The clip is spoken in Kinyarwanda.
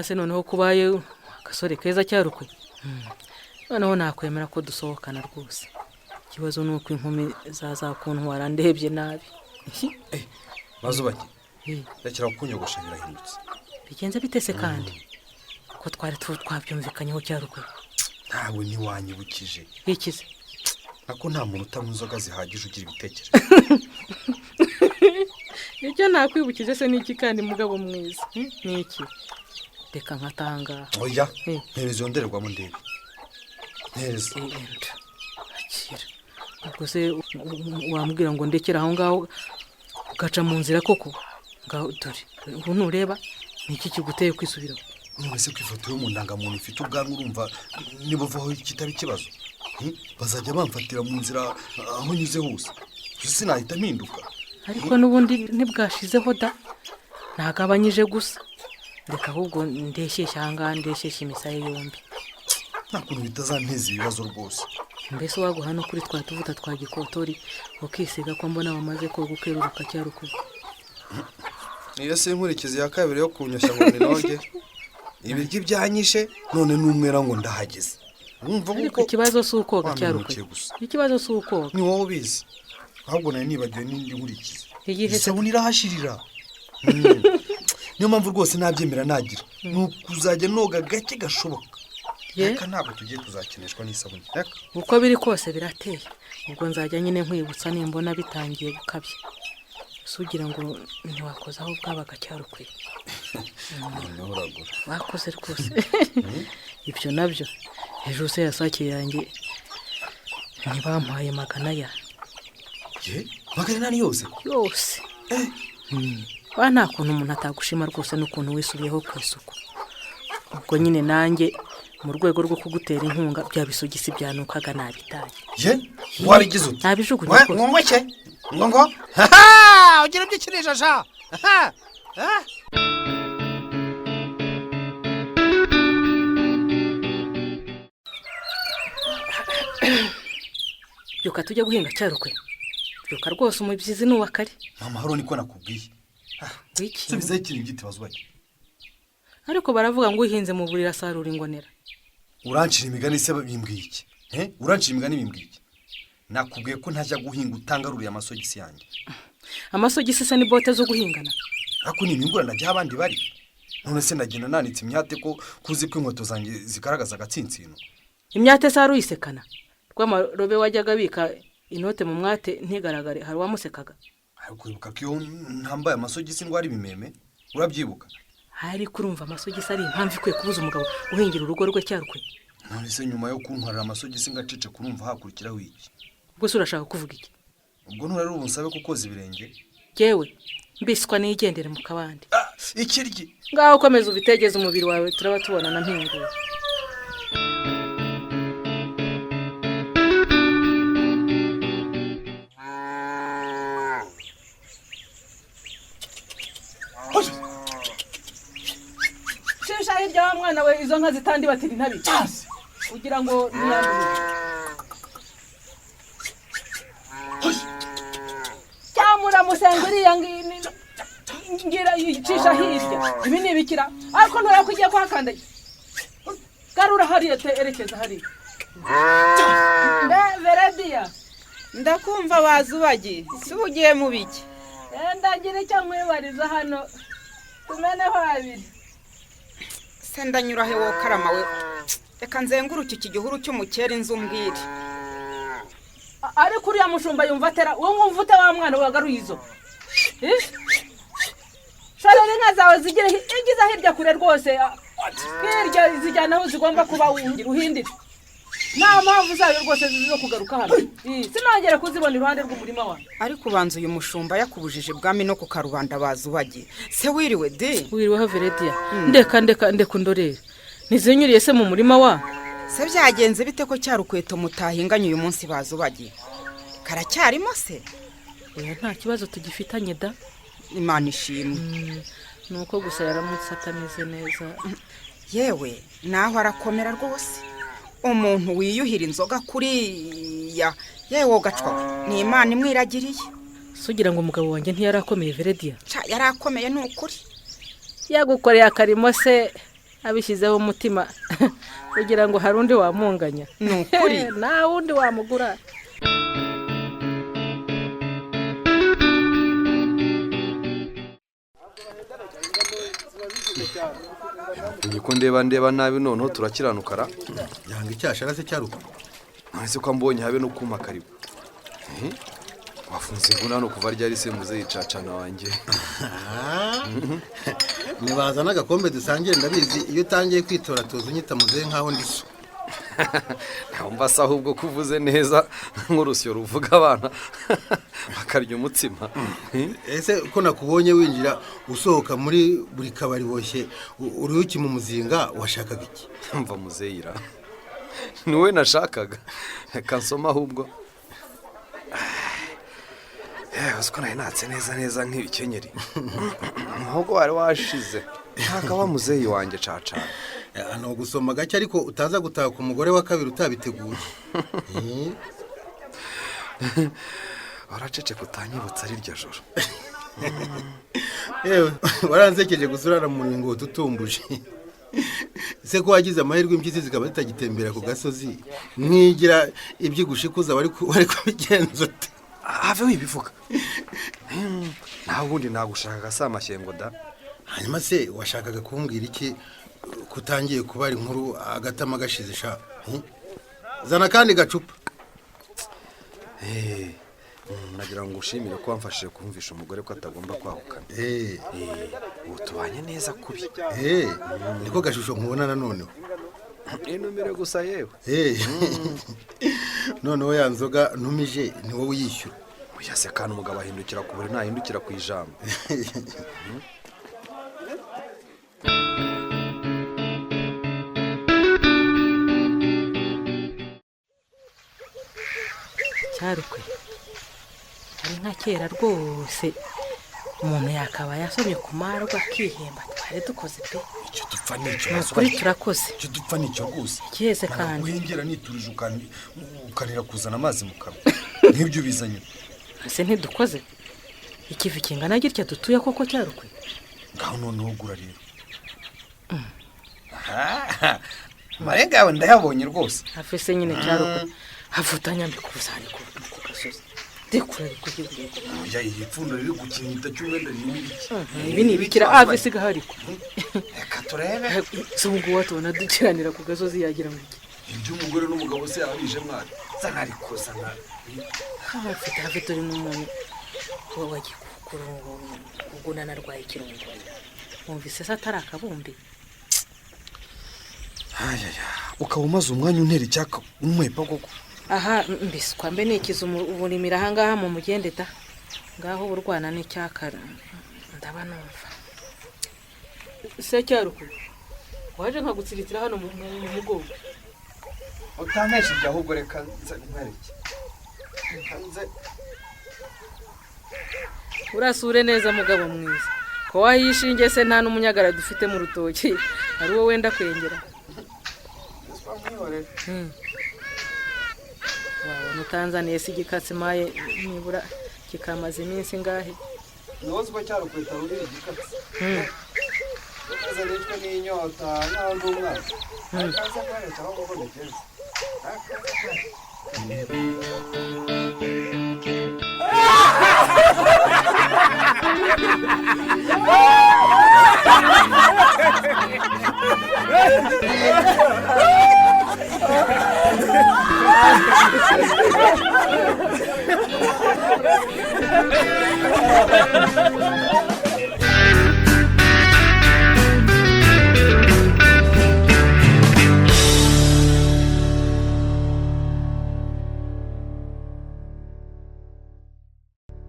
se noneho kubaye agasore keza cyarukwe. Noneho nakwemera ko dusohokana rwose. Ikibazo nuko inkumi zakuntu warandebye nabi. Bazubaki. Ndakira kunyogosha birahindutse. Bigenze bitese kandi ko twari twabyumvikanyeho cyarukwe. Ntawe ni wanyibukije. Ikize. Ako nta muntu utamu inzoga zihagije ugira ibitekerezo. Icyo nakwibukije se niki kandi mugabo mwiza. Niki? Reka nkatanga. Oya. Nterezo ndererwamo ndebe. Neza. Akira. Ubwo se wambwira ngo ndekera aho ngaho ugaca mu nzira koko. Ngaho dore. Ubu nureba niki kiguteye kwisubiraho. Mwese kwifoto yo mu ndangamuntu ifite ubwanwa urumva nibuvaho kitari kibazo. Bazajya bamfatira mu nzira aho nyuze hose. Sinahita mpinduka. Ariko nubundi ntibwashizeho da. Nagabanyije gusa. Reka ahubwo ndeshyeshya hanga ndeshyeshya imisaye yombi. Nakuntu bitazanteza ibibazo rwose. Mbese waguha no kuri twa tuvuta twa gikotori ukisiga ko mbona bamaze ko gukeruruka cyarukwe. Iyo se nkurikize ya kabiri yo kunyoshya ngo ninoge. Ibiryo byanyishe none numwera ngo ndahageze. Ariko ikibazo si ukoga cyarukwe. Ikibazo si ukoga. Ni wowe ubizi. Ahubwo nari nibagiwe n'indi nkurikize. Igihe se unirahashirira. Niyo mpamvu rwose nabyemera nagira. Nukuzajya noga gake gashoboka. Reka ntabwo tugiye kuzakinishwa n'isabune. Uko biri kose birateye. Ubwo nzajya nyine nkwibutsa nimbona bitangiye gukabya. Sugira ngo ntiwakozaho bwabaga cyarukwe. Nuragura. Wakoze rwose. Ibyo nabyo ejo se yasake yanjye ntibampaye magana ya. Magana ni yose? Yose. Ba nta kuntu umuntu atagushima rwose n'ukuntu wisubiyeho ku isuku. Ubwo nyine nanjye mu rwego rwo kugutera inkunga bya bisogisi byanukaga nabitaye. Warigize ute? Nabijugunye rwose. Ngo cye? Ngo ugira byikinisha sha. Byuka tujya guhinga cyarukwe. Byuka rwose umubyizi n'uwakari. Mama haro niko nakubwiye. Wiki. Subiza ikiringiti bazubaki. Ariko baravuga ngo uhinze mu burira sarura ingonera. Urancira imigani se bimbwiye iki? Urancira imigani bimbwiye iki? Nakubwiye ko ntajya guhinga utangaruriye amasogisi yanjye. Amasogisi se ni bote zo guhingana. Ako ni imingura najya abandi bari. None se ndagenda nanitse imyate ko kuzi ko inkweto zanjye zigaragaza gatsintsino. Imyate saru isekana. Rw'amarobe wajyaga bika inote mu mwate ntigaragare hari wamusekaga. Ariko ibuka ko ntambaye amasogisi ngo ari bimeme. Urabyibuka? Hari kurumva amasogisi ari impamvu ikwiye kubuza umugabo guhingira urugo rwe cyarukwe. None se nyuma yo kuntwarira amasogisi ngacece kurumva hakurikiraho iki? Ubwo se urashaka kuvuga iki? Ubwo nturari ubunsabe kukoza ibirenge? Jewe mbiswa nigendere mu kabandi. Ikiryi. Ngaho komeza ubitegeze umubiri wawe turaba tubona na mpinguye. Shisha hirya wa mwana we izo nka zitandi batiri ntabi. Ugira ngo niyandure. Cyamura musenguri yangi ngira yicisha hirya. Ibi ni bikira. Ariko ntura kugiye kwakandaye. Garura hariya erekeza hariya. Veredia. Ndakumva Bazubagi. Subugiye mu biki? Ndagira icyo mwibariza hano. Tumeneho abiri. Sendanyura he wo karama we. Reka nzenguruke iki gihuru cy'umukera inzumbwire. Ari kuri ya mushumba yumva atera wo mwumvute wa mwana wagaruye izo. Sharane nka zawe zigire igiza hirya kure rwose. Hirya zijyana aho zigomba kuba uhindira. Nta mpamvu zayo rwose zizo kugaruka hano. Sinongera kuzibona iruhande rw'umurima wawe. Ariko ubanza uyu mushumba yakubujije bwami no kukarubanda Bazubagi. Se wiriwe de? Wiriweho Veredia. Ndeka ndorere. Nizinyuriye se mu murima wa? Se byagenze bite ko cyarukweto mutahinganye uyu munsi Bazubagi? Karacyarimo se? Oya nta kibazo tugifitanye da. Imana ishimwe. Nuko gusa yaramutse atameze neza. Yewe naho arakomera rwose. Umuntu wiyuhira inzoga kuriya yewe gacwa ni Imana imwiragiriye. Sugira ngo umugabo wanjye ntiyarakomeye Veredia. Yarakomeye n'ukuri. Yagukoreye akarimo se abishyizeho umutima kugira ngo hari undi wamunganya. Ni ukuri. Nta wundi wamugura. ko ndeba nabi noneho turakiranukara. yanga icyashara se cyaruka. Nahise ko mbonye habe no kuma karibu. Wafunze nguna no kuva ryari se muze yicacana wanjye. Nibaza n'agakombe dusangiye ndabizi iyo utangiye kwitora tuzi unyita muze nkaho ndiso. Namba se ahubwo kuvuze neza nk'urusyo ruvuga abana bakarya umutsima. Ese ko nakubonye winjira usohoka muri buri kabari boshye uruyuki mu muzinga washakaga iki? Mva muzeyira. Niwe nashakaga. Kansoma ahubwo. Usko naye natse neza nk'ibikenyeri. Ahubwo wari washize. Ntakaba muzeyi wanjye caca. Ano gusoma gake ariko utaza gutaha ku mugore wa kabiri utabiteguye. Aracece kutanyibutsa ari rya joro. Yewe waranzekeje gusurara mu ngo tutumbuje. Se ko wagize amahirwe impyisi zikaba zitagitembera ku gasozi mwigira ibyigushikuza wari kubigenza ute? Have wibivuga. Nta wundi nagushaka gasamashyengo da. Hanyuma se washakaga kumbwira iki kutangiye kuba ari inkuru agatama gashize sha? Zana kandi gacupa. Nagira ngo ushimire ko wamfashije kumvisha umugore ko atagomba kwahukana. Utubanye neza kubi. Niko gashusho nkubona na noneho. Numere gusa yewe. Noneho ya nzoga ntumije ni wowe uyishyura. Uyase kandi umugabo ahindukira ku buri ntahindukira ku ijambo. Cyarukwe ari nka kera rwose umuntu yakaba yasomye ku marwa akihemba twari dukoze pe. Icyo dupfa n'icyo kuri turakoze. Icyo dupfa n'icyo gusa. Kiyese kandi wengera niturije ukanira kuzana amazi mu kanwa. Nk'ibyo bizanye. Ese ntidukoze ikivi kingana gitya dutuye koko Cyarukwe. Ngaho noneho gura rero. Marenga yawe ndayabonye rwose. Afise nyine Cyarukwe havutanya mbikuzani ku gasozi. Dekura kugiye. Ya ipfundo riri gukinyita cy'umwenda n'ibiki. Ibi ni bikira avise gahariko. Reka turebe. Subungu watona dukiranira ku gasozi yagira ngo iki. Ibyo umugore n'umugabo se yabije mwari. Zana ariko zana. Afite uri n'umuntu wagiye kuguna narwaye ikirungo. Umvise se atarakabumbi. Ukaba umaze umwanya untera icyaka umwepa koko. Aha mbiswa mbe nikiza uburimira hangaha mu mugendeta ngaho urwana n'icyaka ndaba numva. Se Cyarukwe waje nkagutsiritira hano mu mugongo. Utanesha ibyo ahubwo reka nkwereke. Nze urasure neza mugabo mwiza ko wayishinge se nta n'umunyagara dufite mu rutoki ari wowe wenda kwengera. Mutanzaniye si igikatsi maye nibura kikamaze iminsi ngahe. Nozwa Cyarukwe taruri igikatsi. Ukaza ritwe n'inyota n'andi umwana. Akaza kware cyangwa ngo ndegeze.